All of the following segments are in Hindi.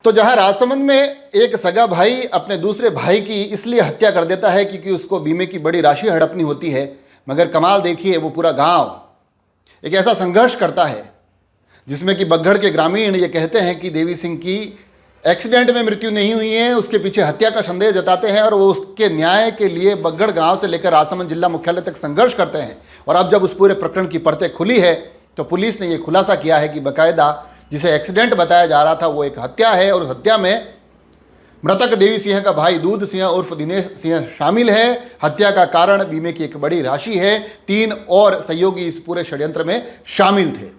तो जहां राजसमंद में एक सगा भाई अपने दूसरे भाई की इसलिए हत्या कर देता है क्योंकि उसको बीमे की बड़ी राशि हड़पनी होती है, मगर कमाल देखिए वो पूरा गांव एक ऐसा संघर्ष करता है जिसमें कि बगड़ के ग्रामीण ये कहते हैं कि देवी सिंह की एक्सीडेंट में मृत्यु नहीं हुई है, उसके पीछे हत्या का संदेह जताते हैं और वो उसके न्याय के लिए बगड़ गांव से लेकर राजसमंद जिला मुख्यालय तक संघर्ष करते हैं। और अब जब उस पूरे प्रकरण की परतें खुली है तो पुलिस ने ये खुलासा किया है कि बाकायदा जिसे एक्सीडेंट बताया जा रहा था वो एक हत्या है और उस हत्या में मृतक देवी सिंह का भाई दूध सिंह उर्फ दिनेश सिंह शामिल है। हत्या का कारण बीमे की एक बड़ी राशि है। 3 और सहयोगी इस पूरे षड्यंत्र में शामिल थे।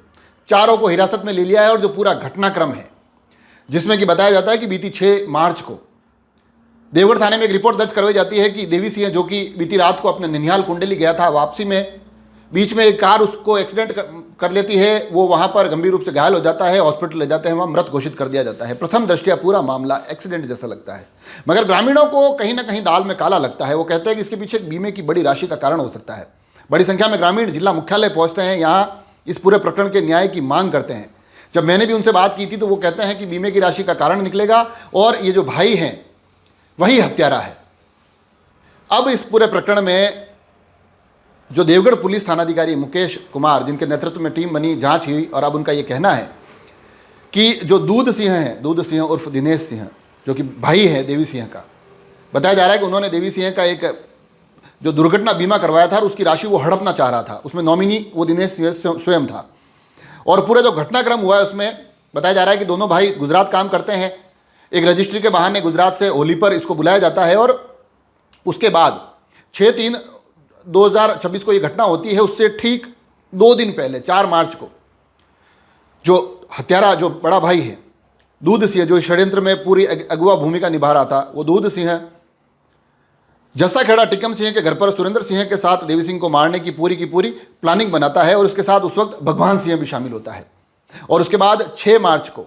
चारों को हिरासत में ले लिया है और जो पूरा घटनाक्रम है जिसमें कि बताया जाता है कि बीती 6 मार्च को देवगढ़ थाने में एक रिपोर्ट दर्ज करवाई जाती है कि देवी सिंह जो कि बीती रात को अपने ननिहाल कुंडली गया था, वापसी में बीच में एक कार उसको एक्सीडेंट कर लेती है, वो वहाँ पर गंभीर रूप से घायल हो जाता है, हॉस्पिटल ले जाते हैं, वहाँ मृत घोषित कर दिया जाता है। प्रथम दृष्टया पूरा मामला एक्सीडेंट जैसा लगता है, मगर ग्रामीणों को कहीं ना कहीं दाल में काला लगता है। वो कहते हैं कि इसके पीछे बीमे की बड़ी राशि का कारण हो सकता है। बड़ी संख्या में ग्रामीण जिला मुख्यालय पहुँचते हैं, यहाँ इस पूरे प्रकरण के न्याय की मांग करते हैं। जब मैंने भी उनसे बात की थी तो वो कहते हैं कि बीमे की राशि का कारण निकलेगा और ये जो भाई हैं वही हत्यारा है। अब इस पूरे प्रकरण में जो देवगढ़ पुलिस थानाधिकारी मुकेश कुमार, जिनके नेतृत्व में टीम बनी, जांच हुई और अब उनका ये कहना है कि जो दूध सिंह हैं, दूध सिंह उर्फ दिनेश सिंह, जो कि भाई है देवी सिंह का, बताया जा रहा है कि उन्होंने देवी सिंह का एक जो दुर्घटना बीमा करवाया था और उसकी राशि वो हड़पना चाह रहा था। उसमें नॉमिनी वो दिनेश सिंह स्वयं था। और पूरा जो घटनाक्रम हुआ है उसमें बताया जा रहा है कि दोनों भाई गुजरात काम करते हैं। एक रजिस्ट्री के बहाने गुजरात से होली पर इसको बुलाया जाता है और उसके बाद 6/3/2026 को ये घटना होती है। उससे ठीक 2 दिन पहले 4 मार्च को जो हत्यारा, जो बड़ा भाई है दूध सिंह, जो षड्यंत्र में पूरी अगुवा भूमिका निभा रहा था, वो दूध सिंह जस्सा खेड़ा टिकम सिंह के घर पर सुरेंद्र सिंह के साथ देवी सिंह को मारने की पूरी प्लानिंग बनाता है और उसके साथ उस वक्त भगवान सिंह भी शामिल होता है। और उसके बाद 6 मार्च को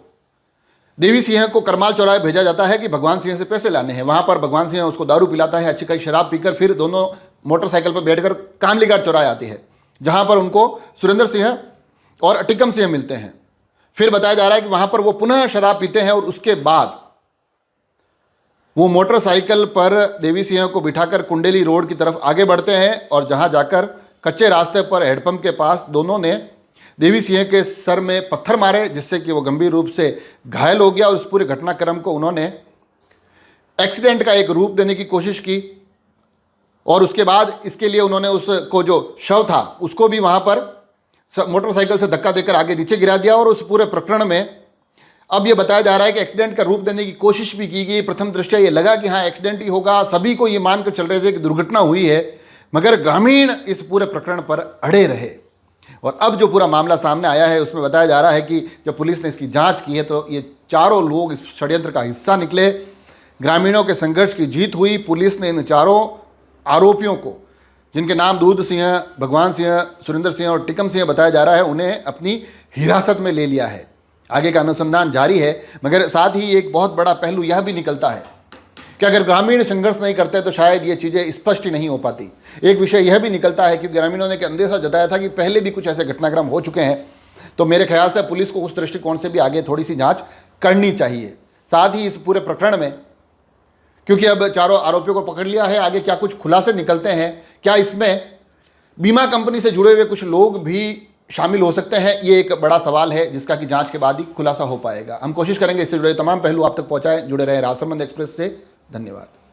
देवी सिंह को करमाल चौराहे भेजा जाता है कि भगवान सिंह से पैसे लाने हैं। वहां पर भगवान सिंह उसको दारू पिलाता है, अच्छी खाई शराब पीकर फिर दोनों मोटरसाइकिल पर बैठकर कामलीघाट चौराहे आती है, जहां पर उनको सुरेंद्र सिंह और टिकम सिंह मिलते हैं। फिर बताया जा रहा है कि वहां पर वो पुनः शराब पीते हैं और उसके बाद वो मोटरसाइकिल पर देवी सिंह को बिठाकर कुंडेली रोड की तरफ आगे बढ़ते हैं और जहां जाकर कच्चे रास्ते पर हेडपंप के पास दोनों ने देवी सिंह के सर में पत्थर मारे, जिससे कि वो गंभीर रूप से घायल हो गया। और उस पूरे घटनाक्रम को उन्होंने एक्सीडेंट का एक रूप देने की कोशिश की और उसके बाद इसके लिए उन्होंने उसको जो शव था उसको भी वहाँ पर मोटरसाइकिल से धक्का देकर आगे नीचे गिरा दिया। और उस पूरे प्रकरण में अब ये बताया जा रहा है कि एक्सीडेंट का रूप देने की कोशिश भी की गई। प्रथम दृष्टया ये लगा कि हाँ एक्सीडेंट ही होगा, सभी को ये मानकर चल रहे थे कि दुर्घटना हुई है, मगर ग्रामीण इस पूरे प्रकरण पर अड़े रहे। और अब जो पूरा मामला सामने आया है उसमें बताया जा रहा है कि जब पुलिस ने इसकी जांच की है तो ये चारों लोग इस षड्यंत्र का हिस्सा निकले। ग्रामीणों के संघर्ष की जीत हुई। पुलिस ने इन चारों आरोपियों को, जिनके नाम दूध सिंह, भगवान सिंह, सुरेंद्र सिंह और टिकम सिंह बताया जा रहा है, उन्हें अपनी हिरासत में ले लिया है। आगे का अनुसंधान जारी है, मगर साथ ही एक बहुत बड़ा पहलू यह भी निकलता है कि अगर ग्रामीण संघर्ष नहीं करते तो शायद ये चीज़ें स्पष्ट ही नहीं हो पाती। एक विषय यह भी निकलता है कि ग्रामीणों ने अंदेशा जताया था कि पहले भी कुछ ऐसे घटनाक्रम हो चुके हैं, तो मेरे ख्याल से पुलिस को उस दृष्टिकोण से भी आगे थोड़ी सी जांच करनी चाहिए। साथ ही इस पूरे प्रकरण में, क्योंकि अब चारों आरोपियों को पकड़ लिया है, आगे क्या कुछ खुलासे निकलते हैं, क्या इसमें बीमा कंपनी से जुड़े हुए कुछ लोग भी शामिल हो सकते हैं, ये एक बड़ा सवाल है जिसका कि जांच के बाद ही खुलासा हो पाएगा। हम कोशिश करेंगे इससे जुड़े तमाम पहलू आप तक पहुंचाएं। जुड़े रहे राजसमंद एक्सप्रेस से। धन्यवाद।